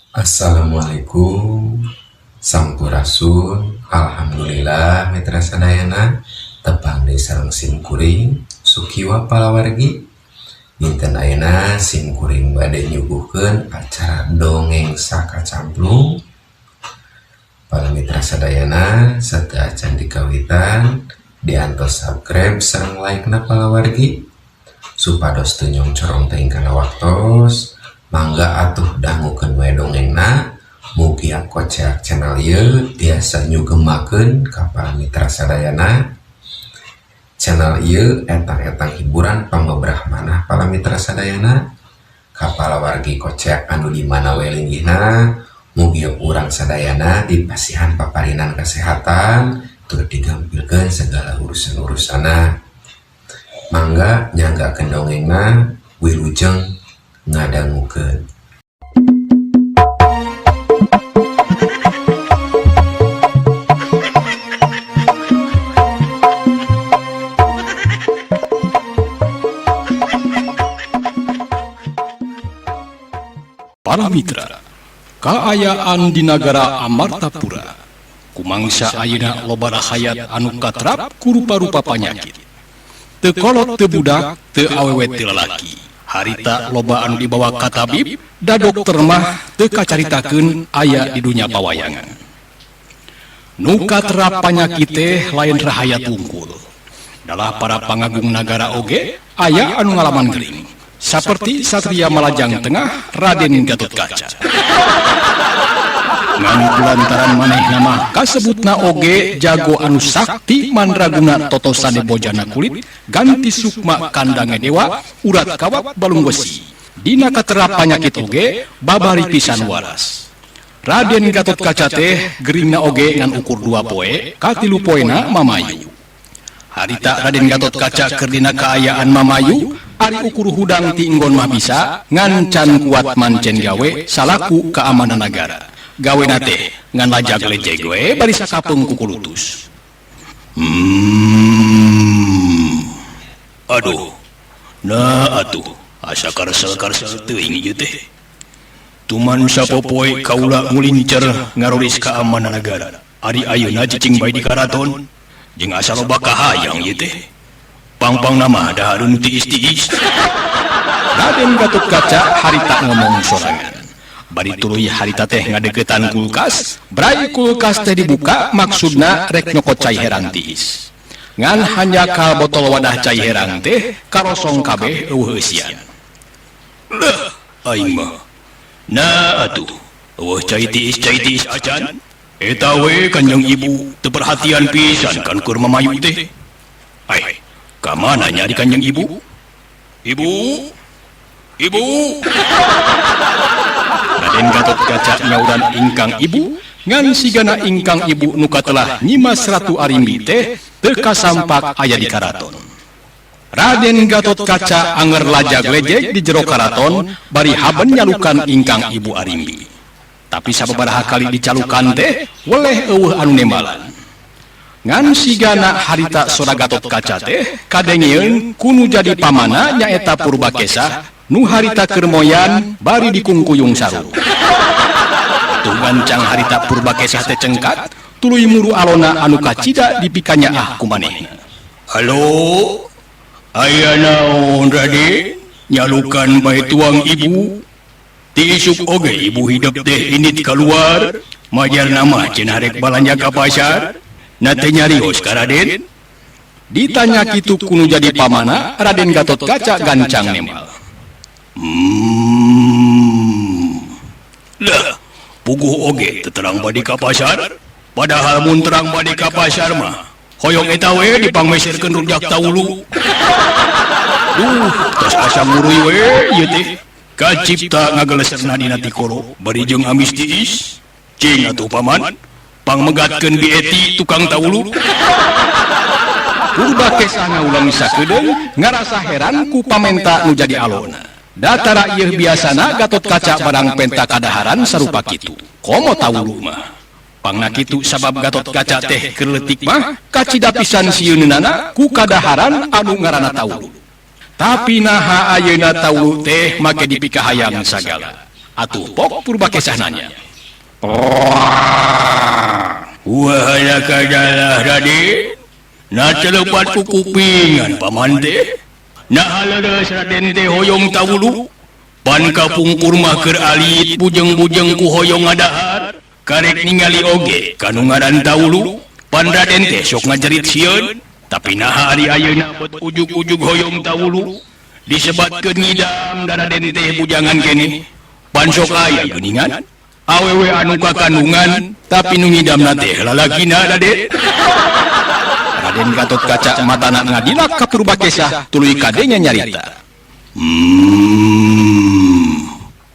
Assalamualaikum Sampurasun. Alhamdulillah mitra sadayana tepang di sareng simkuring Sukiwa palawargi. Dinten ayeuna simkuring bade nyuguhkeun acara dongeng sakacamplung. Para mitra sadayana sateu acan dikawitan diantos subscribe sareng like-na palawargi supados teu nyong corong teuing kana waktos. Mangga atuh dangukeun we dongengna, mugi kocak channel ieu tiasa nyugemakeun ka para mitra sadayana. Channel ieu etang-etang hiburan pambebrah manah para mitra sadayana. Ka palawargi kocak anu di mana we linggihna, mugi urang sadayana dipasihan paparinan kesehatan tur digampilkeun segala urusan-urusana. Mangga nyanggakeun dongengna, wilujeng ngadangukeun. Para mitra, kaayaan di negara Amartapura, kumangsa ayeuna loba rahayat anu katrap ku rupa-rupa panyakit. Teu kolot teu budak, teu awewe teu lalaki. Harita loba anu dibawa ka tabib da dokter mah teu kacaritakeun aya di dunya pawayangan. Nu katrap panyakit teh lain rahayat wungkul. Dalah para pangagung nagara oge aya anu ngalaman geuling. Saperti Satria Malajang Tengah Raden Gatotkaca. Ngan kulantaran manehna mah kasebutna oge jago anu sakti mandraguna totosane bojana kulit ganti sukma kandange dewa urat kawat balung besi. Dina katerap panyakit oge babari pisan waras. Raden Gatotkaca teh geuringna oge ngan ukur 2 poe, katilu poena mamayu. Harita Raden Gatotkaca keur dina kaayaan mamayu, ari ukur hudang ti enggon mah bisa ngan can kuat mancen gawe salaku keamanan negara. Gawena teh ngan lajag lejeg we bari sakapeung ku kulutus. Aduh. Nah atuh, asa karesel-karesel teuing ieu teh. Tuman sapopoe kaula ngulincer ngaroris keamanan negara. Ari ayeuna cicing bae di karaton jeung asa loba kahayang ieu teh. Pang-pang nama dahareun tiis-tiis. Raden Gatotkaca harita ngomong sorangan. Bari tuluy harita teh ngadegetan kulkas, brai kulkas teh dibuka maksudna rek nyokot cai herang tiis. Ngan hanjakal botol wadah cai herang teh karosong kabeh eueuh eusian. Lah, aing mah. Nah atuh, eueuh cai tiis acan. Eta we Kanjeng Ibu teu perhatian pisan kan keur mamayu teh. Ai, ka mana nyari Kanjeng Ibu? Ibu. Raden Gatotkaca nyauran ingkang ibu, ngan sigana ingkang ibu nuka telah nyimas Ratu Arimbi teh teu kasampak aya di karaton. Raden Gatotkaca anger lajag lejeg di jero karaton bari haben nyalukan ingkang ibu Arimbi. Tapi sababaraha kali dicalukan teh weleh eueuh anu nembalan. Ngan sigana harita sora Gatotkaca teh kadengieun kunu jadi pamana nyaeta Purbakesa nu harita keur moyan bari dikungkuyung sarung. Tuh gancang harita Purbakesa teh cengkat tuluy muru alona anu kacida dipikanya ku manehna. Halo, aya naon Raden? Nyalukan bae tuang ibu. Ti isuk oge ibu hidup teh indit keluar, majar nama cenah rek balanja ka pasar. Na teh nyarios ka Raden? Ditanya kitu kunu jadi pamana, Raden Gatotkaca gancang nembal. Lah, puguh oge terang badi ka pasar. Padahal mun terang badi ka pasar mah hoyong eta we dipangmeserkeun rujak taulu. Tos asa muruy we ieu teh. Kacipta ngageleserna dina tikoro bari jeung amis tiis. Cing atuh paman, pangmegatkeun bi eti tukang taulu. Purbakesa ngaulang sakedeung ngarasa heran ku pamenta nu jadi alona. Datara ieu biasana Gatotkaca barang penta kadaharan sarupa kitu. Komo taulu mah. Pangna kitu sabab Gatotkaca teh keur leutik mah kacida pisan sieunana ku kadaharan anu ngaranna taulu. Tapi naha ayeuna taulu teh make dipikahayang sagala. atuh pok Purbakesah nanya. Wahai kadalah Raden, na celepat ku kupingan paman teh. Na haleus Raden teh hoyong tawulu. Pan kapungkur mah keur alit bujeng-bujeng ku hoyong ngadahar. Karek ningali oge kanu ngaran tawulu. Pan Raden teh sok ngajerit sieun, tapi naha ari ayeuna bet ujug-ujug hoyong tawulu disebatkeun ngidam da Raden teh bujangan kene. Pan sok aya geuningan awewe anu kakandungan tapi nu ngidamna teh lalakina Raden. Raden Gatotkaca matana ngadilak ka Purbakesah tuluy kadenya nyarita.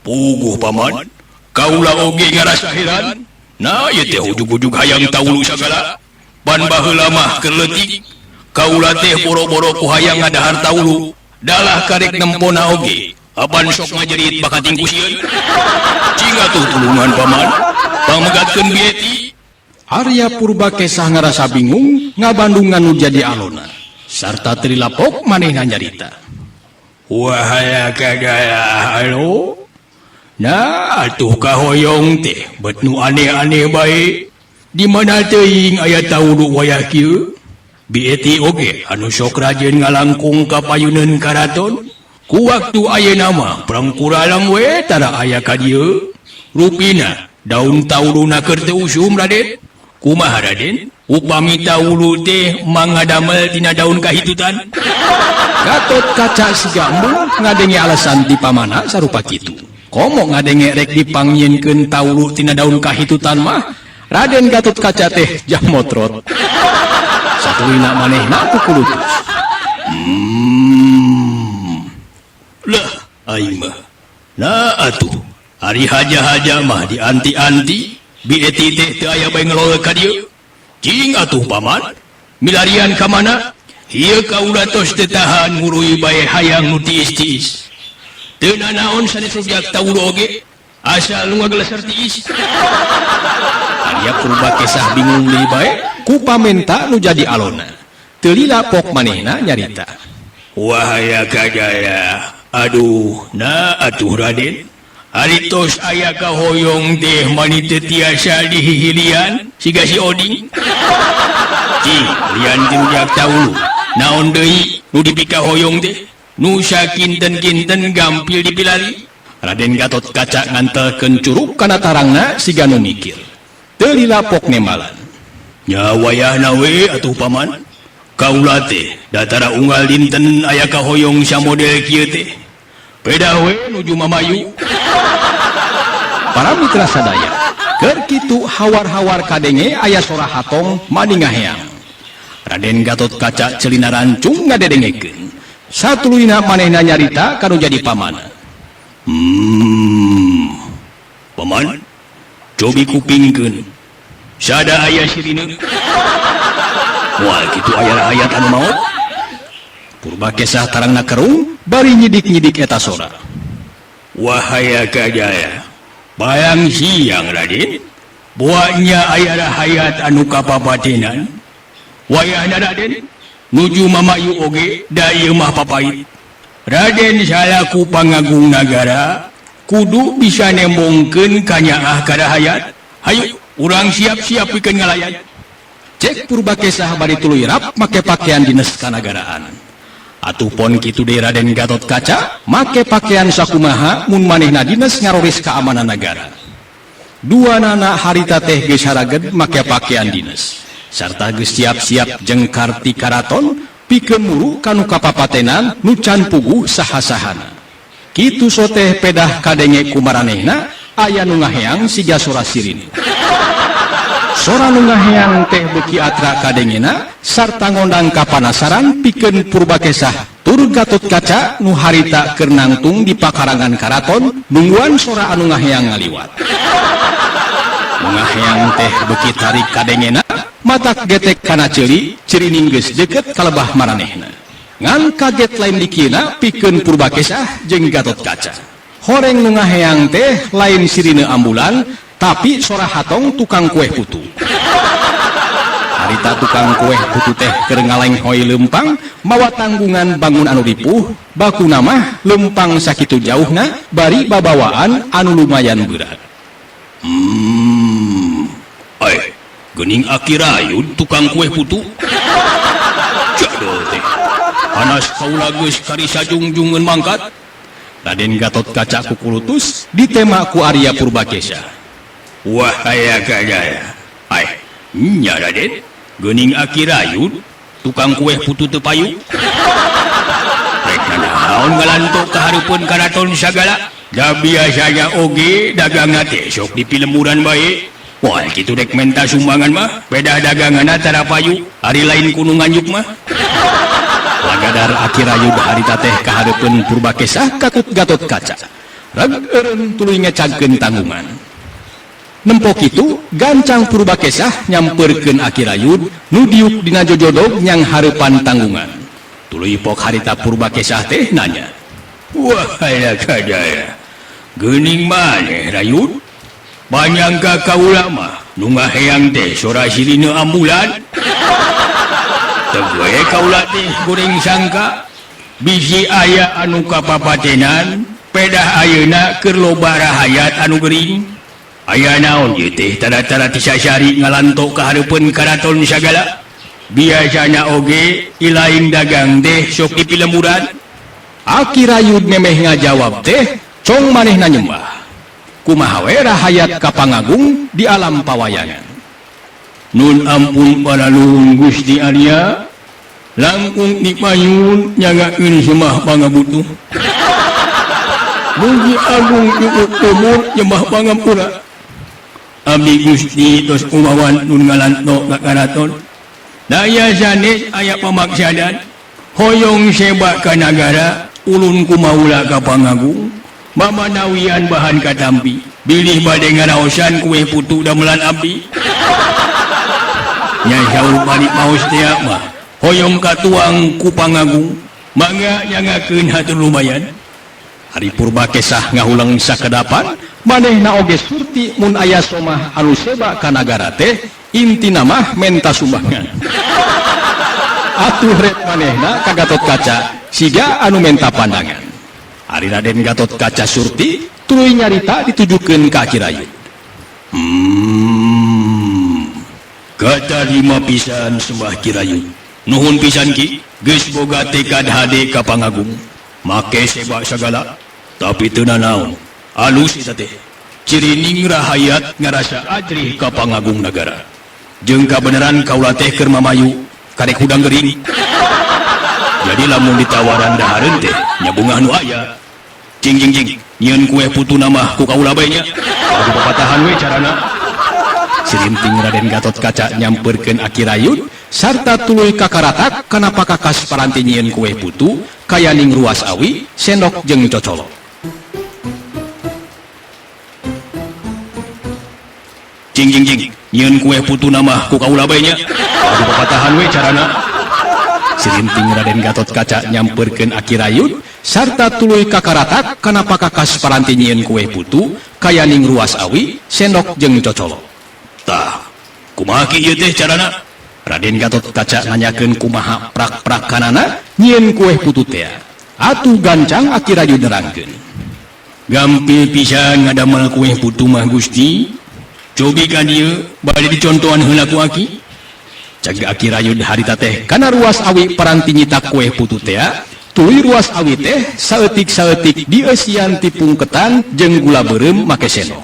Puguh paman, kaula oge ngarasa heran. Nah, ieu teh ujug-ujug hayang tawulu sagala. Pan baheula mah keur leutik, kaula teh boro-boro ku hayang ngadahar tawulu. Dalah karek nempona oge. Apan sok ngajerit bakating ku sieun. Cing atuh tulungan paman, pamegatkeun bieti. Arya Purbakesah ngarasa bingung ngabandungan nu jadi alona. Sarta trilapok manehna nyarita. Wahai kadalah halo. Nah, atuh kahoyong teh bet nu aneh-aneh bae. Di mana teuing aya tawulu wayah kieu? Bieti oge anu sok rajeun ngalangkung ka payuneun karaton. Ku waktu ayeuna mah prangkuralang we tara aya ka dieu. Rupina daun tawuluna keur teu usum Raden. Kumaha Raden? Upami tawulu teh mangadamel tina daun kahitutan. Gatotkaca siga embung ngadenge alasan ti pamana sarupa kitu. Komo ngadenge rek dipangieunkeun tawulu tina daun kahitutan mah Raden Gatotkaca teh jamotrot. Satulina manehna kukulutus. Lah, aing mah. Nah atuh, ari haja-haja mah dianti-anti, bieti teh teu aya bae ngeloe ka dieu. Cing atuh paman, milarian ka mana? Ieu kaula tos teu tahan ngurui bae hayang nu tiis-tiis. Teu nanaon sanes rujak tawulu oge, asal nu ngageleser tiis. Arya Purbakesah bingung deui bae ku pamenta nu jadi alona. Teu lilapok manehna nyarita. Wahai kadalah, aduh, nah atuh Raden. Ari tos aya kahoyong teh mani teu tiasa dihihilian siga si Oding. Cing, lian ti rujak tawulu. Naon deui nu dipika hoyong teh? Nu sakinten-kinten gampil dipilari. Raden Gatotkaca ngantelkeun curug kana tarangna siga nu mikir. Teu lilapok nemalan. Nya wayahna we atuh paman. Kaula teh datara unggal dinten aya kahoyong samodel kieu teh. Peda we nuju mamayu. Para mitra sadaya, keur kitu hawar-hawar kadenge aya sora hatong mani ngaheang. Raden Gatotkaca ceulina rancung ngadedengekeun. Satuluyna manehna nyarita kanu jadi pamana. Paman, cobi kupingkeun. Sada aya sirina. Moal kitu aya ayat anu maot. Purbakesah tarangna kerung bari nyidik-nyidik eta sora. Wahai kadalah, bayang siang Raden. Buatnya aya hayat anu kapapatenan. Wayahna Raden nuju mamayu oge da ieu mah papait. Raden salaku pangagung nagara kudu bisa nembongkeun ka nyaah kada hayat. Hayu urang siap-siap pikeun ngalayan. Cek Purbakesah bari tuluy rap make pakaian dinas kanagaraan. Atuh pon kitu deui Raden Gatotkaca make pakaian sakumaha mun manehna dinas ngaroris keamanan negara. Duanana harita teh geus haraged make pakaian dinas. Sarta geus siap-siap jeung karti karaton pikeun muru kanu kapapatenan nu can puguh saha-sahana. Kitu soteh pedah kadenge kumaranehna aya nu ngaheang siga sora sirine. Sora nu ngaheang teh beuki atra kadengena sarta ngondang kapanasaran pikeun Purbakesah tur Gatotkaca nu harita keur nangtung di pakarangan karaton nungguan sora anu ngaheang ngaliwat. Nu ngaheang teh beuki tarik kadengena matak getek kana ceuli cirining geus deukeut kalebah maranehna. Ngan kaget lain dikieuna pikeun Purbakesah jeung Gatotkaca. Horeng nu ngaheang teh lain sirine ambulan tapi sora hatong tukang kue putu. harita tukang kue putu teh keur ngalenghoy lempang mawa tanggungan bangun anu dipuh baku nama lempang sakitu jauhna bari babawaan anu lumayan berat. Gening Akirayud tukang kue putu. Jadol teh. Panas kaula geus karisa jungjungeun mangkat. Raden Gatot Kaca kukulutus ditema ku Arya Purbakesa. Wahaya kajaya. Nya Raden, gening Akirayud tukang kue putu teu payu. Rek naon ngalantok ka hareupeun karaton sagala. Da biasanya oge dagangan teh sok dipilemuran bae. Wah, kitu rek menta sumbangan mah, beda daganganna tara payu, hari lain kudu nganjuk mah. Lagadar Akirayud harita teh ka hareupeun Purbakesa kakut Gatot Kaca. Rag eureun tuluy ngecagkeun tanggungan. Nempo kitu gancang Purbakesa nyamperkeun Akirayud nu diuk dina jojodog nyang hareupan tanggungan. Tuluy pok harita Purbakesa teh nanya. Wahaya kajaya. Geuning maneh Rayud? Banyangka kaula mah nu ngaheang teh sora sirina ambulan. Teu we kaula teh goreng sangka bisi aya anu kapapatenan, pedah ayeuna keur loba rahayat anu gering. Aya naon ieu teh tara-tara tisasari ngalantok ka hareupeun karaton sagala. Biasana oge ilaing dagang teh sok dipilemuran. Akirayud memeh ngajawab teh cong manehna nyembah. Kumaha we rahayat kapangagung di alam pawayangan. Nun ampun paraluhun Gusti Arya, langkung dipayun nyagakeun sembah pangabutuh. Mugi agung cukup umur nyembah pangapura. Abdi Gusti tos umawan nun ngalantok ka karaton. Daya sanes aya pamaksadan, hoyong seba ka nagara, ulun kumaula ka pangagung. Mamanawian bahan katampi, bilih bade ngaraosan kue putu damelan abdi. Nyai saur balik maos teh mah, hoyong katuang ku pangagung, mangga nyangakeun hatur lumayan. Hari Purbakesa ngahulang sakedapan, manehna oge surti mun aya somah anu seba ka nagara teh, intina mah menta sumbangan. Atuh ret manehna ka Gatot Kaca, siga anu menta pandangan. Ari Raden Gatot Kaca surti tuluy nyarita ditujukeun ka Akirayud. Kata lima pisan sembah Kirayud. Nuhun pisan ki, geus boga tekad hade ka pangagung. Make seba sagala, tapi teu nanaon. Alus eta teh. Cirining rahayat ngarasa ajrih ka pangagung nagara. Jeung kabeneran kaula teh keur mamayu karek hudang gering. Jadi lamun ditawaran dahareun teh nya bungah nu aya. Jing nyieun kue putu nama ku kaula bae nya. Adu papatahan we carana. Sirinting Raden Gatot Kaca nyamperkeun Akirayud sarta tuluy kakaratak kana pakakas paranti nyieun kue putu kayaning ruas awi, sendok jeung cocolok. Jing nyieun kue putu nama ku kaula bae nya. Adu papatahan we carana. Sirinting Raden Gatot Kaca nyamperkeun Akirayud sarta tuluy kakaratak kana pakakas paranti nyieun kue putu kayaning ruas awi, sendok jeung cocolok. Tah, kumaha ki ieu teh carana? Raden Gatot Kaca nanyakeun kumaha prak-prakanana nyieun kue putu teh. Atuh gancang Akirayud nerangkeun. Gampil pisan ngadamel kue putu mah Gusti. Cobi ka dieu bade dicontohan heula ku aki. Jaga Akirayud harita teh kana ruas awi paranti nyita kue putu teh. Tuluy ruas awi teh saeutik-saeutik dieusian ti pungketan jeung gula beureum make sendok.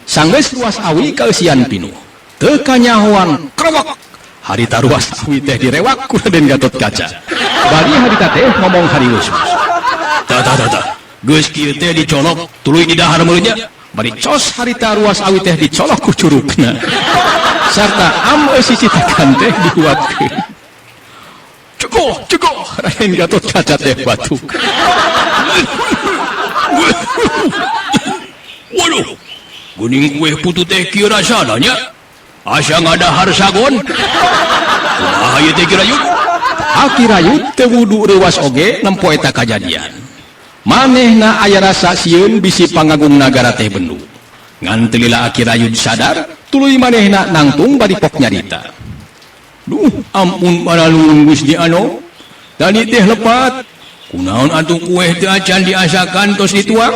Sanggeus ruas awi kaeusian pinuh. Teu kanyahoan krewek. Harita ruas awi teh direwak ku Raden Gatot Kaca. Bari harita teh ngomong harius. Tah. Geus kieu teh dicolok tuluy di dahar meuleuh nya. Bari cos harita ruas awi teh dicolok ku curugna. Sarta cicitakan teh dibuatkeun. Cukup Raden Gatot Kaca teh batuk. Waduh, guning kue putu teh kieu rasana nya. Asa ngadahar sagon. Kumaha ieu teh Kirayud? Akirayud teu wudu reuwas oge nempo eta kajadian. Manehna aya rasa sieun bisi pangagung nagara teh bendu. Ngan teu lila Akirayud sadar, tuluy manehna nangtung bari pok nyarita. Duh, ampun panalun Gusti Ano. Tadi teh lepat. Kunaon atuh kue teh acan diasakan tos dituang.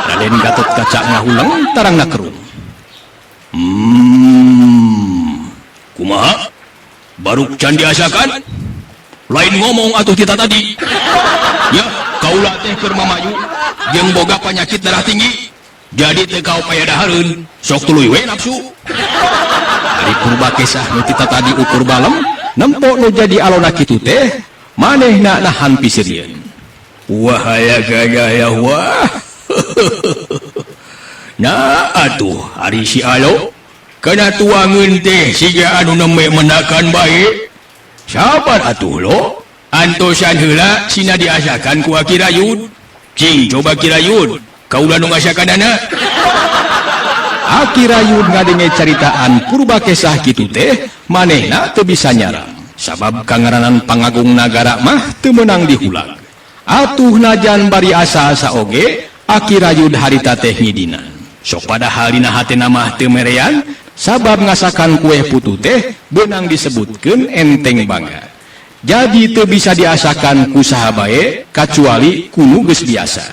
Raden Gatot Kaca ngahulang tarangna kerum. Kumaha? Baru can diasakan? Lain ngomong atuh kita tadi. Ya, kaulah teh keur mamayu jeung boga penyakit darah tinggi. Jadi teh kau paya dahareun, sok tuluy we nafsu. Ari Purbakesah nu kita tadi ukur balem, nempo nu jadi alona kitu teh, manehna nahan pisirieun. Wahaya gaya wah. Nah atuh ari si Alo kana tuangeun teh siga anu neme menakan bae. Sabar atuh lo. Antosan heula sina diasakan ku Aki Rayud. Cing coba Ki Rayud, kaula nu ngasakanana. Aki Rayud ngadenge caritaan Purbakesah kitu teh, manehna teu bisa nyaram. Sabab kangaranan pangagung nagara mah teu meunang dihulag. Atuh najan bari asa-asa oge, Aki Rayud harita teh ngidinan. Sok padahal dina hatena mah teu merean, sabab ngasakan kue putu teh beunang disebutkeun enteng banget. Jadi teu bisa diasakan ku saha bae kacuali kuno geus biasa.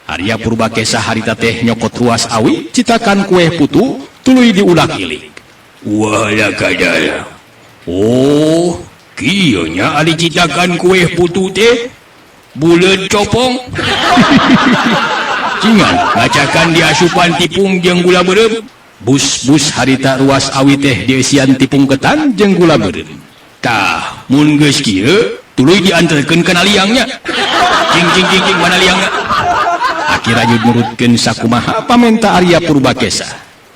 Arya Purbakesah harita teh nyokot ruas awi citakan kue putu tuluy diulag ilik. Wah ya kadaya. Oh, kieu nya ari citakan kue putu teh buleud copong. Cingan ngacakan diasupan tipung jeung gula beureum. Bus-bus harita ruas awi teh dieusian tipung ketan jeung gula beureum. Tah, mun geus kieu tuluy dianterkeun kana liangnya. Cing mana liangnya? Aki Rayud nurutkeun sakumaha pamenta Arya Purbakesah.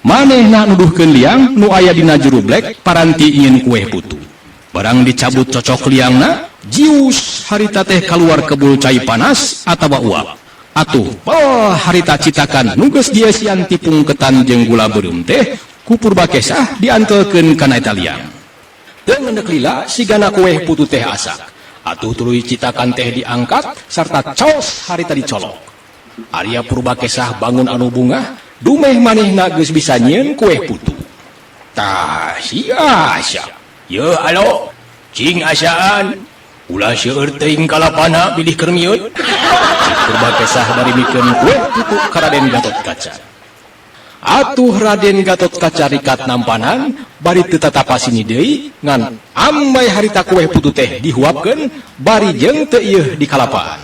Manehna nuduhkeun liang nu aya dina juru blek paranti nyeun kue putu. Barang dicabut cocok liangna, jius harita teh kaluar kebul cai panas atawa uap. Atuh, harita citakan nu geus dieusian tipung ketan jeung gula beureum teh ku Purbakesah diantelkeun kana eta liang. Teu ngendek lila sigana kue putu teh asak. Atuh tuluy citakan teh diangkat sarta caos harita dicolok. Arya Purbakesah bangun anu bungah, dumeh manehna geus bisa nyieun kue putu. Tah, si Asa. Ye alo, cing asaan. Ulah seueur teuing kalapana pilih keur mieun. Purbakesah bari mikeun kue putu ka Raden Gatot Kaca. Atuh Raden Gatot Kaca rikat nampanan, bari teu tatapasini deui ngan ambay harita kue putu teh dihuapkeun, bari jeung teu ieuh di kalapaan.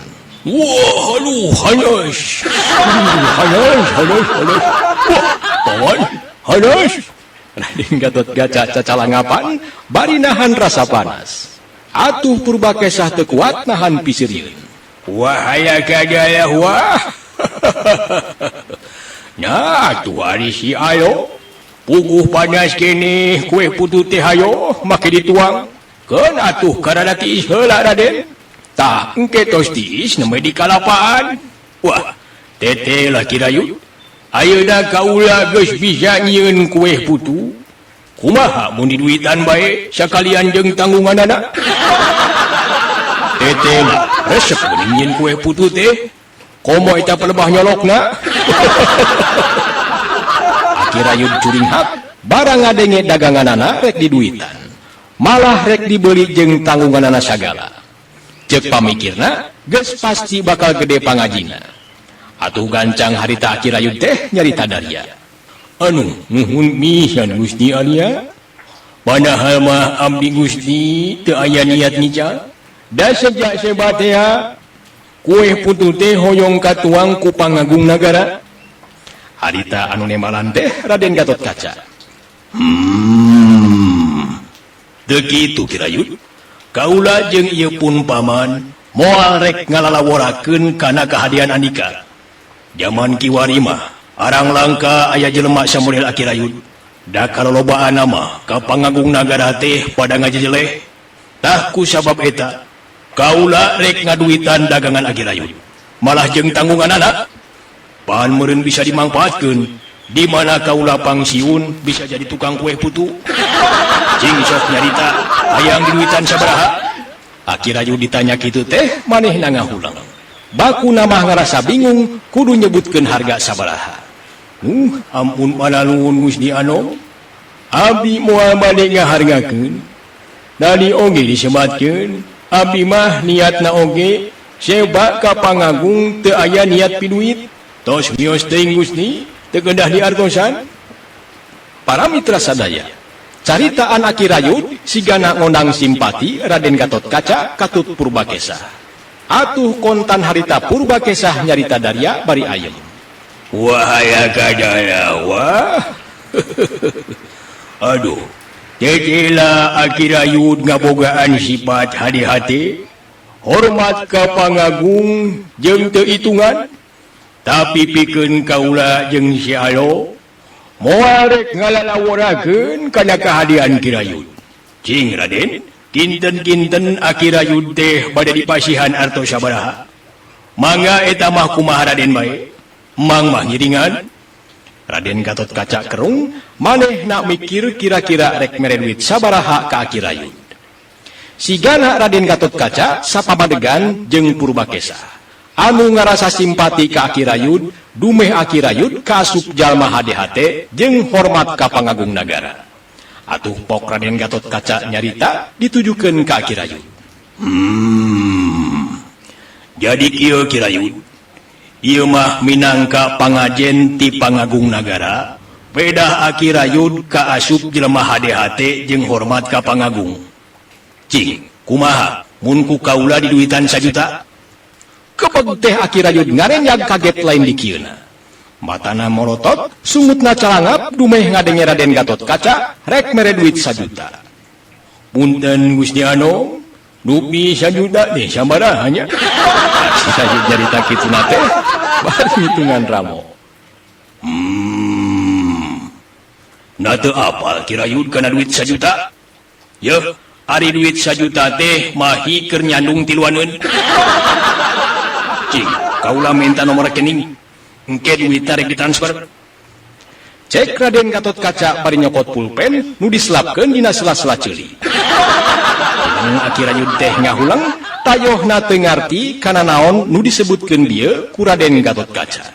Wah, aduh, hanes. Wah, pawan, hanes. Raden Gatot Kaca cacalangapan, bari nahan rasa panas. Atuh Purbakesah teu kuat nahan pisirieun. Wahaya kadaya wah. Nah, tuh hari si Ayo puguh panas kene kue putu teh hayo make dituang. Keun atuh karana tiis heula Raden. Tah engke tos tiis nembe di kalapaan. Wah, teteh lah Ki Rayud. Ayeuna kaula geus bisa nyieun kue putu. Kumaha mun diduitan bae sakalian jeung tanggunganana? Teteh lah resep nyieun kue putu teh. Komo eta pelebah nyolokna. Aki Rayud curing hak, barang ngadenge daganganana rek diduitan. Malah rek dibeli jeung tanggunganana sagala. Cek pamikirna, geus pasti bakal gede pangajina. Atuh gancang harita Aki Rayud teh nyarita Daria. Anu, nuhun misan Gusti Alia. Padahal mah abdi Gusti teu aya niat nica. Da sejak sebatea kue putu teh hoyong katuang ku pangagung nagara. Harita anu nemalan teh Raden Gatot Kaca. Teu kitu Ki Rayud. Kaula jeung ieu pun paman moal rek ngalalaworakeun kana kahadian Andika. Zaman kiwari mah arang langka aya jelema samodel Aki Rayud. Da kalolobaan mah ka pangagung nagara teh pada ngajejeleh. Tah ku sabab eta kaula rek ngaduitan dagangan Aki Rayud. Malah jeung tanggunganana pan meureun bisa dimangpaatkeun. Di mana kaula pangsiun bisa jadi tukang kue putu. Cing sok nyarita hayang diduitan sabaraha? Aki Rayud ditanya kitu teh manehna ngahulang. Bakuna mah ngarasa bingung kudu nyebutkeun harga sabaraha. Ampun panalun Gusti Ano. Abdi moal bade ngahargakeun. Dari oge disebatkeun, abdi mah niatna oge seba ka pangagung teu aya niat piduit. Tos mios teuing Gusti teu kedah diartosan. Para mitra sadaya, caritaan Aki Rayud sigana ngondang simpati Raden Gatotkaca katut Purbakesah. Atuh kontan harita Purbakesah nyarita daria bari ayem. Wahaya kadala wah. Aduh, tetela Aki Rayud ngabogaan sifat hati-hati, hormat ka pangagung jeung teu itungan, tapi pikeun kaula jeung si Alo moal rek ngalalaworakeun kana kahadian Ki Rayud. Cing Raden, kinten-kinten Aki Rayud teh bade dipasihan artos sabaraha? Mangga eta mah kumaha Raden bae? Mang mah ngiringan. Raden Gatotkaca kerung, maneh nak mikir kira-kira rek mere duit sabaraha ka Aki Rayud. Sigana Raden Gatotkaca sapabadegan jeung Purbakesah. Anu ngarasa simpati ka Aki Rayud, dumeh Aki Rayud kaasup jalma hade-hate jeung hormat ka pangagung nagara. Atuh pok Raden Gatotkaca nyarita ditujukeun ka Aki Rayud. Jadi kieu Ki Rayud, ieu mah minangka pangajen ti pangagung nagara, pedah Aki Rayud kaasup jelema hade-hate jeung hormat ka pangagung. Cing, kumaha mun ku kaula diduitan 1 juta? Kepeg teh Aki Rayud ngarenyag kaget lain di kieuna. Matana morotot, sungutna calangap dumeh ngadenge Raden Gatotkaca rek mere duit 1 juta. Punten Gusti Anom, dupi 1 juta teh sabaraha nya? Sisa jarita kituna teh bari hitungan ramo. Na teu apal Ki Rayud kana duit 1 juta? Yeuh, ari duit 1 juta teh mahi keur nyandung tiluaneun. Cing, kaula minta nomor rekening. Engke duit tarik ditransfer. Cek Raden Gatotkaca bari nyokot pulpen nu diselapkeun dina sela-sela ceuli. Aki Rayud teh ngahulang tayohna teu ngarti kana naon nu disebutkeun dieu ku Raden Gatotkaca.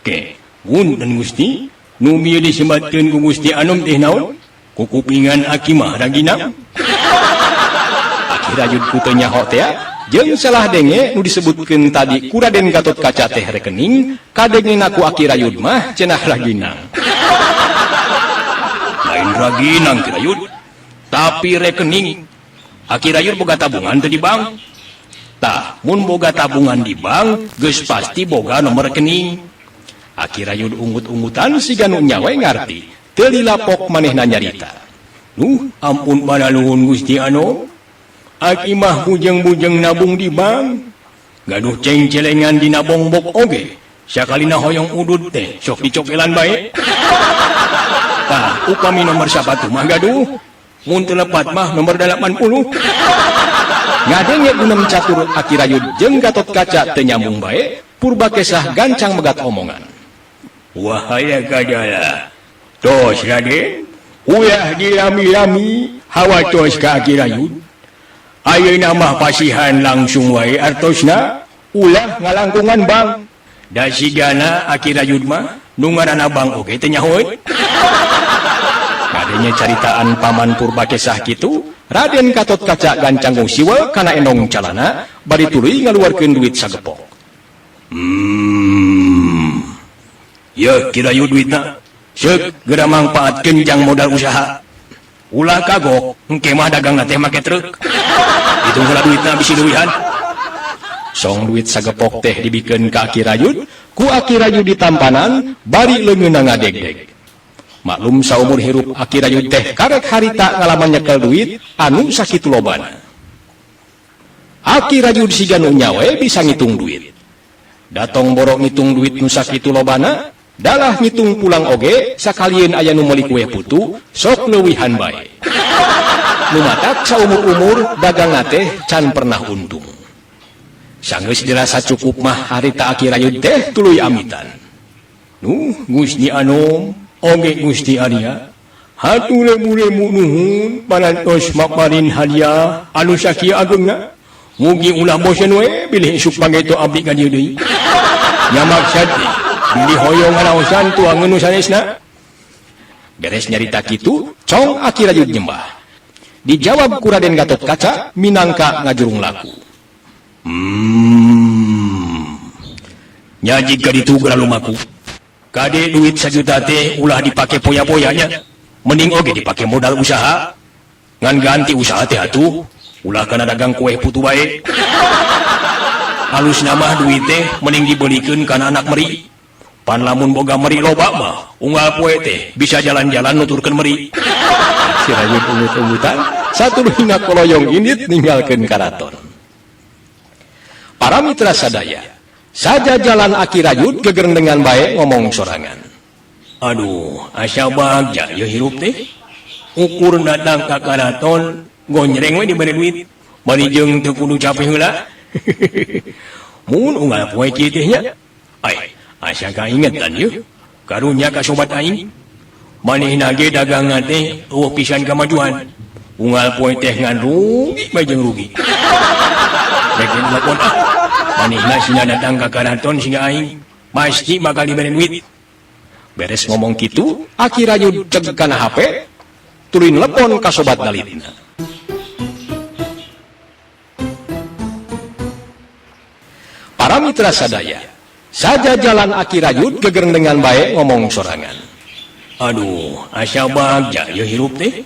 Ke, punten Gusti, nu bieu disebatkeun ku Gusti Anom teh naon? Ku kupingan Aki mah ragina. Aki Rayud ku teu nyaho teh jeung salah denge nu disebutkeun tadi ku Raden Gatotkaca teh rekening, kadengna ku Aki Rayud mah cenah raginang. Lain raginang Ki Rayud, tapi rekening. Aki Rayud boga tabungan teu di bank. Tah, mun boga tabungan di bank, geus pasti boga nomor rekening. Aki Rayud ungut-ungutan siga nu nya we ngarti, teu lilapok manehna nyarita. Ampun banaluhun Gusti Anom. Aki mah bujeng-bujeng nabung di bank, gaduh ceng-celengan di nabongbok oge, sakalina hoyong udud teh sok dicokelan bae. Tah, upami nomor sapatu mah gaduh, mun teu lepat mah nomor 80. Ngadenge gunem catur Aki Rayud jeung Gatotkaca teu nyambung bae, Purbakesah gancang megat omongan. Wahaya kadala, tos Raden, ulah dilami-lami hawa tos ka Aki Rayud. Ayeuna mah pasihan langsung wae artosna ulah ngalangkungan bang. Da sigana Aki Rayud mah nu ngaranna bang oge teh nyahoeun. Kadenya caritaan paman Purbakesah kitu, Raden Gatotkaca gancang siwel kana enong calana bari tuluy ngaluarkeun duit sagepok. Ya Ki Rayud duitna. Ceuk geura mangpaatkeun jang modal usaha. Ulah kagok, engke mah dagang teh make truk. Itu heula duitna bisi leuwihan. Song duit sagepok teh dibikeun ka Aki Rayud, ku Aki Rayud ditampanan bari leungeunna ngadeg-deg. Maklum saumur hirup Aki Rayud teh karek harita ngalaman nyekel duit anu sakitu lobana. Aki Rayud siga nu nya we bisa ngitung duit. Datong borok ngitung duit nu sakitu lobana, dalah ngitung pulang oge sakalieun aya nu meuli kue putu sok leuwihan bae. Nu matak saumur-umur dagang teh can pernah untung. Sanggeus dirasa cukup mah harita Aki Rayud teh tuluy amitan. Gusti Anom, oge Gusti Arya, haturemu-remu nuhun parantos maparin hadiah anu sakieu agengna. Mugi ulah bosen we bilih isuk pangeto abdi ka dieu deui. Nya maksad bilih hoyong ngaraosan tuangeun nu sanesna. Beres nyarita kitu, cong Aki Rajut nyembah. Dijawab ku Raden Gatot Kaca minangka ngajurung laku. Nya jika ditugra lumaku. Kade duit 1 juta teh ulah dipake poya-poyanya. Mending oge dipake modal usaha. Ngan ganti usaha teh atuh, ulah kana dagang kue putu bae. Halus nama duit teh mending dibelikeun kana anak meri. Pan lamun boga meri loba mah, unggal poe teh bisa jalan-jalan nuturkeun meri. Si Rajut umut-umutan, satu hingga koloyong init ninggalkeun karaton. Para mitra sadaya, saja jalan Aki Rajut geger dengan baik ngomong sorangan. Aduh, asa bagja ya hirup teh. Ukur datang ka karaton, gonjreng we diberi duit. Bari jeung teu kudu capek heula. Mun unggal poe kieu teh nya. Ai, asa kaingetan yeuh. Karunya ka sobat aing. Manehna ge dagangan teh eueuh pisan kamajuan. Unggal poe teh ngan rugi bae jeung rugi. Rek lapon ah. Manehna sina datang ka karaton sehingga aing pasti bakal diberi duit. Beres ngomong kitu, Aki Rajut ceg kana HP, tulin lepon ka sobat dalitna. Para mitra sadaya, saja jalan Aki Rajut geger dengan baik ngomong sorangan. Aduh, asa bagja ya hirup teh.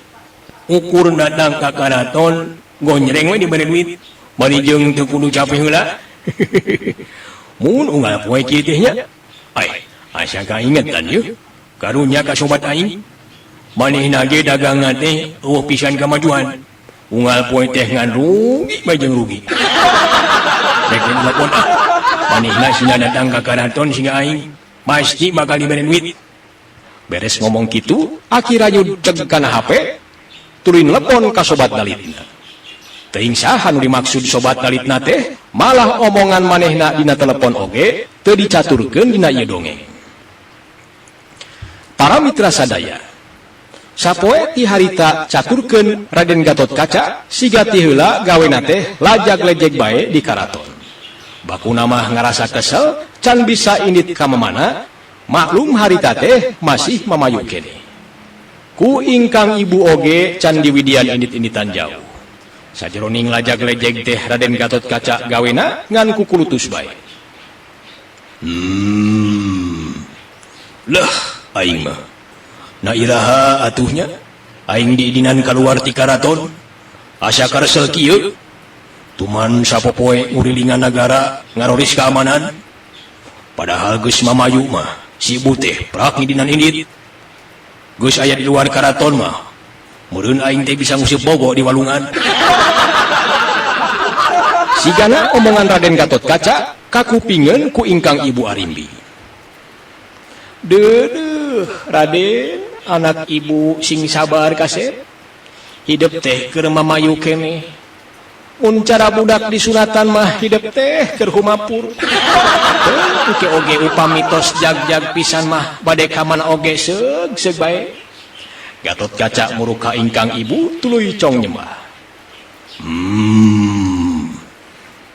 Ukur datang ka karaton, gonjreng we diberi duit. Bari jeung teu kudu capek heula. Mun unggal poe kieu teh nya. Ai, asa kaingetan yeuh. Karunya ka sobat aing. Manehna ge dagangan teh eueuh pisan kamajuan. Unggal poe teh ngan rugi bae jeung rugi. Rek lapon ah. Manehna sina datang ka karaton sehingga aing pasti bakal diberi duit. Beres ngomong kitu, Aki Rajut ceg kana HP, tulin lepon ka sobat dalitna. Teuing saha nu dimaksud sobat dalitna teh, malah omongan manehna dina telepon oge teu dicaturkeun dina ieu dongeng. Para mitra sadaya, sapoe ti harita caturkeun Raden Gatot Kaca siga ti heula gawena teh lajag-lejeg bae di karaton. Bakuna mah ngarasa kesel can bisa indit ka mamana, maklum harita teh masih mamayu kene. Ku ingkang ibu oge can diwidian indit-inditan jauh. Sajeroning lajag-lejeg teh Raden Gatot Kaca gawena ngan kukulutus bae. Lah aing mah na iraha atuhnya aing diidinan kaluar ti karaton asa karesel kieu. Tuman sapopoe ngurilingan negara ngaroris keamanan. Padahal geus mamayu mah si ibu teh prak ngidinan indit. Geus aya di luar karaton mah meureun aing teh bisa ngusip bogo di walungan. Sigana omongan Raden Gatot Kaca kakupingeun ku ingkang ibu Arimbi. Deuh Raden, anak ibu sing sabar kasep. Hidup teh keur mamayu keneh. Mun cara budak disunatan mah hidup teh keur humapur. Engke oge upami tos jag-jag pisan mah bade kamana oge seug bae. Gatot Kaca muruka ingkang ibu tuluy cong nyembah.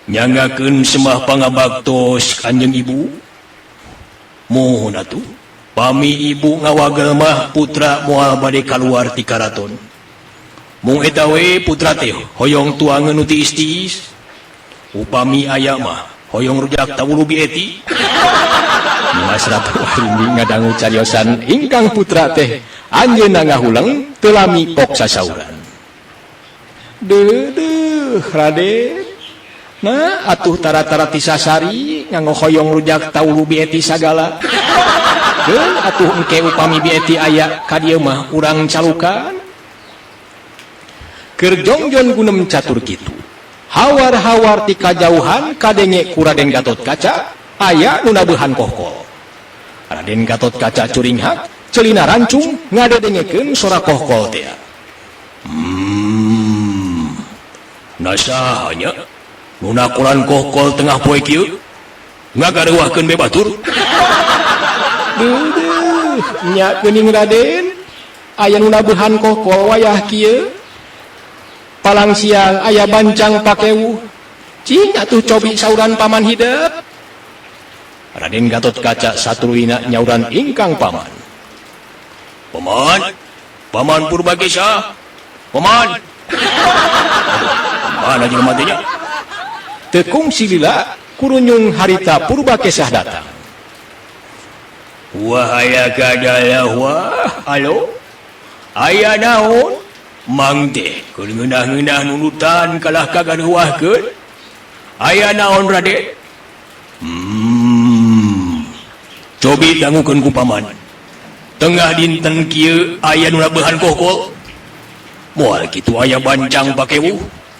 Nyanggakeun sembah pangabaktos kanjeng ibu. Mohon atuh, pami ibu ngawagel mah putra moal bade kaluar ti karaton. Mung eta we putra teh hoyong tuangeun nu ti istis. Upami aya mah hoyong rujak tawulu bieti. Dimas Ratu Arimbi ngadangu cariosan ingkang putra teh anjeunna ngahuleng teu lami pok sasauran. Deuh Raden, nah atuh tara-tara ti sasari nganggo hoyong rujak tawulu bieti sagala. Geun atuh engke upami bieti aya ka dieu mah urang calukan. Keur jongjon gunem catur kitu. Hawar-hawar ti kajauhan kadenge ku Raden Gatot Kaca aya nu nabeuhan kohkol. Raden Gatot Kaca curing hak ceulina rancung ngadedengekeun sora kohkol teh. Nasahanya nu nakolan kohkol tengah poe kieu ngagareuwahkeun bebatur. Deuh nya geuning Raden, aya nu nabeuhan kohkol wayah kieu. Palang siang aya bancang pakewu, cing atuh cobi sauran paman hidup. Raden Gatot Kaca satuluyna nyauran ingkang paman. Paman Purbakesa. Paman. Mana jeung matinya? Tekung silila kurunyung harita Purbakesah datang. Wahaya kadalah wah. Halo. Aya naon? Mang teh keur ngeunah-ngeunah nunutan kalah kagaduhkeun. Aya naon Raden? Cobi dangukeun ku paman. Tengah dinten kieu aya nu nabehan kokol. Moal kitu aya bancang pakewuh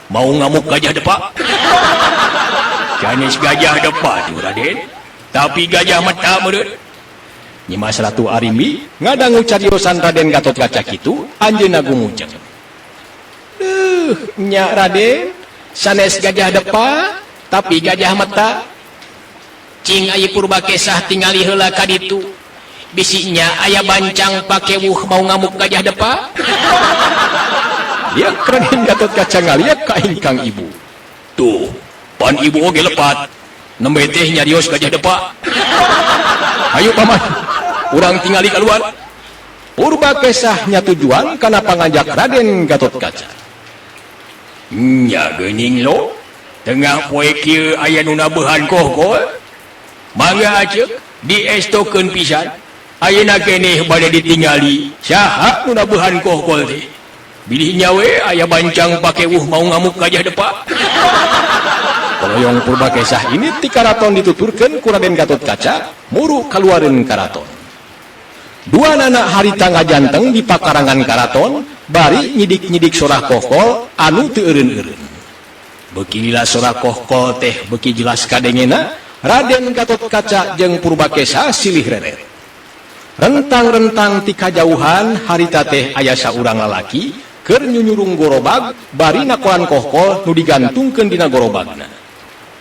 mau ngamuk gajah depa. Canis gajah depa tuh Raden. Tapi gajah mata meureun. Nyimas Ratu Arimbi ngadangu cariosan Raden Gatotkaca kitu anjeunna gumujeng. Nya Raden, sanes gajah depa tapi gajah mata. Cing aya Purbakesah tingali heula ka ditu. Bisinya aya bancang pakewuh mau ngamuk gajah depa. Liak Raden Gatotkaca ngaliak ka ingkang ibu. Tuh, pan ibu oge lepat. Nembe teh nyarios gajah depa. Ayo paman, urang tingali keluar. Purbakesah nya tujuan kana pangajak Raden Gatotkaca. Nya geuning lo. Tengah poe kieu aya nu nabehan kokol. Mangga aceuk diestokeun pisan. Ayeuna keneh bade ditingali saha nu nabehan kokol teh. Bilih nyawe aya bancang pakewuh mau ngamuk gajah depa. Poloyong Purbakesah ini ti karaton dituturkeun ku Raden Gatotkaca muru kaluareun karaton. Dua anak harita ngajanteng di pakarangan karaton bari nyidik-nyidik sorah kokol anu teu eureun-eureun. Beuki lila sorah kokol teh beuki jelas kadengena Raden Gatotkaca jeung Purbakesah silih reret. Rentang-rentang ti kajauhan harita teh aya saurang lalaki keur nyunyurung gorobag bari nakoan kokol nu digantungkeun dina gorobagna.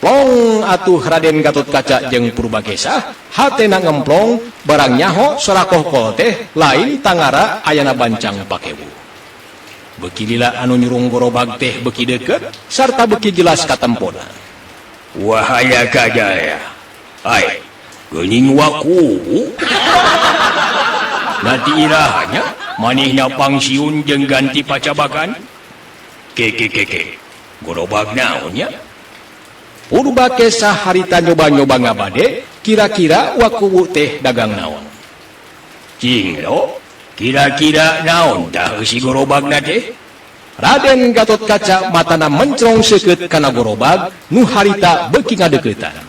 Plong atuh Raden Gatotkaca jeung Purbakesah hatena ngemplong barang nyaho sorah kokol teh lain tangara ayana bancang pakewuh. Beuki lila anu nyurung gorobag teh beuki deukeut sarta beuki jelas katempona. Wahaya kajaya. Ai, geuning waku. Nanti irahnya manehna pangsiun jeung ganti pacabakan. Ke. Gorobag naon nya? Purbakesah harita nyoba-nyoba ngabade kira-kira wakuwu teh dagang naon. Cing lo, kira-kira naon tah si gorobagna teh? Raden Gatotkaca matana mencrong seukeut kana gorobag nu harita beuki ngadeuketan.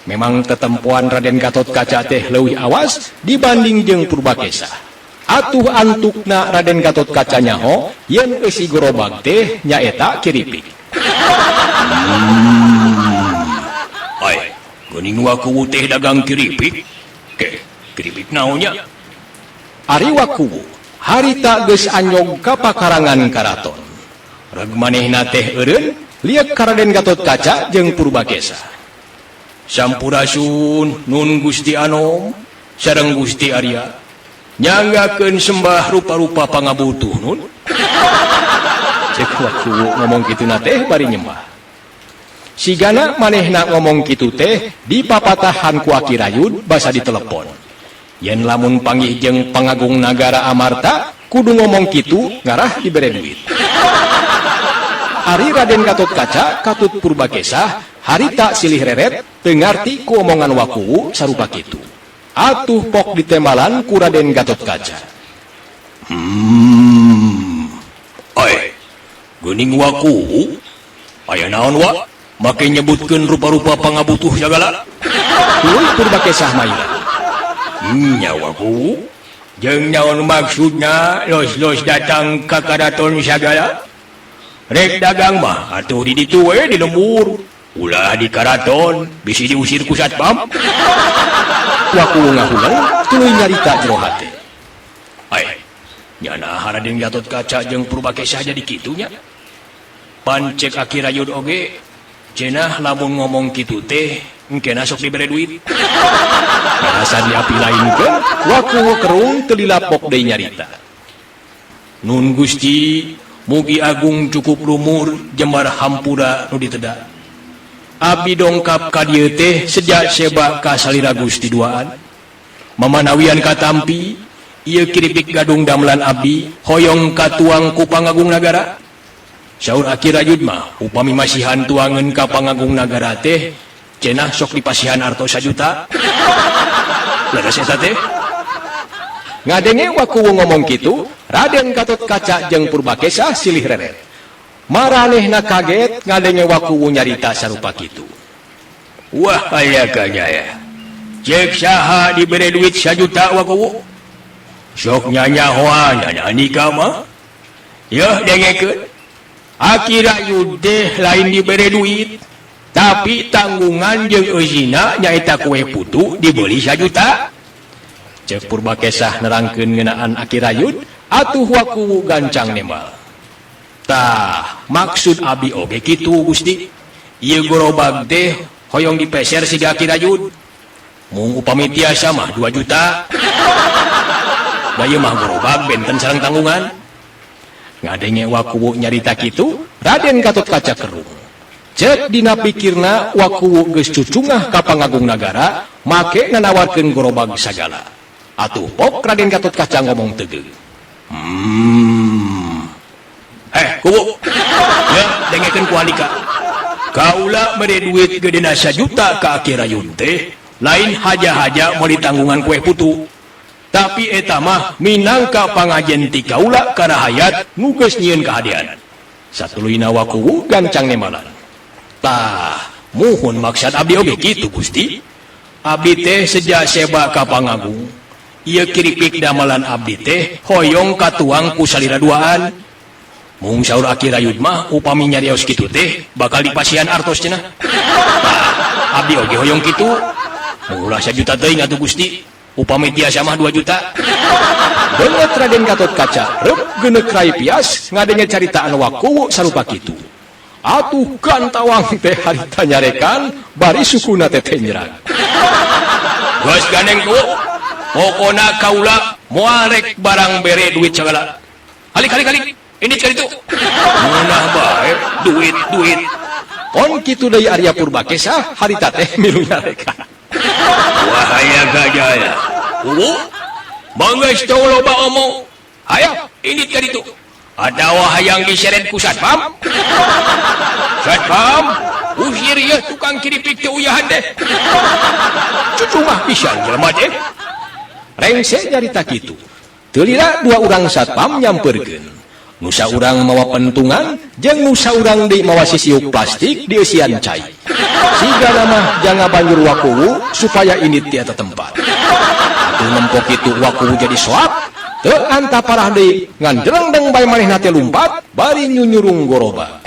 Memang tetempoan Raden Gatotkaca teh leuwih awas dibanding jeung Purbakesah. Atuh antukna Raden Gatotkaca nyaho yen eusi gorobag teh nyaeta kiripik. Ai, geuning wakuwu teh dagang kiripik. Ke, kiripik naon nya? Ari wakuwu harita geus anyog ka pakarangan karaton. Reg manehna teh eureun liek ka Raden Gatotkaca jeung Purbakesah. Sampurasun nun Gusti Anom sareng Gusti Arya nyanggakeun sembah rupa-rupa pangabutuh nun. Cek wakuwu ngomong kitu na teh bari nyembah. Sigana manehna ngomong kitu teh dipapatahan ku Aki Rayud basa di telepon. Yen lamun panggih jeung pangagung nagara Amarta kudu ngomong kitu ngarah dibere duit. Ari Raden Gatotkaca katut Purbakesah harita silih reret teu ngarti ku omongan wakuwu sarupa kitu. Atuh pok ditembalan ku Raden Gatotkaca. Ai, geuning wakuwu aya naon wa? Make nyebutkeun rupa-rupa pangabutuh sagala. Tuluy Purbakesah maila. Nyawaku jeung naon maksudna los datang ka karaton sagala? Rek dagang mah atuh di ditu we di lembur. Ulah di karaton bisi diusir ku satpam. Wakuwu ngahulang tuluy nyarita jero hate. Ai, nyana Raden Gatotkaca jeung Purbakesah jadi kitu nya. Pancek Aki Rayud oge cenah lamun ngomong kitu teh engkena sok dibere duit. Rasa diapi lain ke, wakuwu kerung telilapok deui nyarita. Nun Gusti, mugi agung cukup lumur jembar hampura nu diteda. Abdi dongkap ka dieu teh sejak seba ka salira Gusti duaan. Mamanawian katampi, ieu kiripik gadung damelan abdi hoyong katuang ku pangagung nagara. Saur Aki Rayud mah upami masihan tuangan ka pangagung nagara teh cenah sok dipasihan arto 1 juta. Leres eta teh. Ngadenge waku ngomong kitu, Raden Gatotkaca jeung Purbakesa silih reret. Maranehna kaget ngadenge waku nyarita sarupa kitu. Wah aya kajaya. Cek saha dibere duit 1 juta waku. Sok nyanyahoan nya nikah mah. Yeuh dengekeun. Aki Rayud teh lain dibere duit, tapi tanggungan jeung eusina nyaeta kue putu dibeli 1 juta. Cek Purbakesa nerangkeun ngeunaan Aki Rayud, atuh waku gancang nemal. Tah, maksud abdi oge kitu Gusti. Ieu gerobak teh hoyong dipeser siga Aki Rayud. Mung upami tiasa mah 2 juta. Da ieu mah gerobak benten sareng tanggungan. Ngadenge waku nyarita kitu, Raden Gatotkaca kerung. Cek dina pikirna waku geus cucungah ka pangagung nagara, make nganawarkeun gerobak sagala. Atuh pok Raden Gatotkaca ngomong tegeung. Kubu. Ya, dengekeun ku alika. Kaula mere duit gedena 1 juta ka Aki Rayud teh, lain haja-haja meuli tanggungan kue putu. Tapi eta mah minangka pangajen ti kaula kana hayat nu geus nyieun kahadean. Satuluyna waku gancang nemalan. Tah, muhun maksud abdi oge kitu Gusti. Abdi teh seja seba ka pangagung. Ieu kiripik damelan abdi teh hoyong katuang ku salira duaan. Mung saur Aki Rayud mah upami nyarios kitu teh bakal dipasihan artos cenah. Abdi oge hoyong kitu. Meulah 1 juta teuing atuh Gusti. Upami tiasa mah 2 juta. Beungeut Raden Gatotkaca reup geuneuk rai pias ngadenge caritaan waku sarupa kitu. Atuh kantawang teh harita nyarekan bari sukuna teh nyerang. Geus gandeng ku. Pokona kaula moal rek barang bere duit sagala. Halik. Ini cari itu. Munah bae duit. On kitu deui Arya Purbakesa harita teh milu nyarekan. Wahaya gajaya. Kubu, manggeus teu loba omong. Hayang, ini cari itu. Ada wahayang diseret ku satpam. Satpam, usir ya tukang kiripik teu uyahan deh. Cucu mah pisan jelema teh. Rengse nyarita kitu. Teu lila 2 urang satpam nyamperkeun. Nu saurang mawa pentungan jeung nu saurang deui mawa sisiuk plastik dieusian cai. Sigana mah janga banjur waku supaya ini ti eta tempat. Atuh nempok kitu waku jadi soap, teu anta parah deui ngan derengdeng bae manehna teh lumpat bari nyunyurung goroba.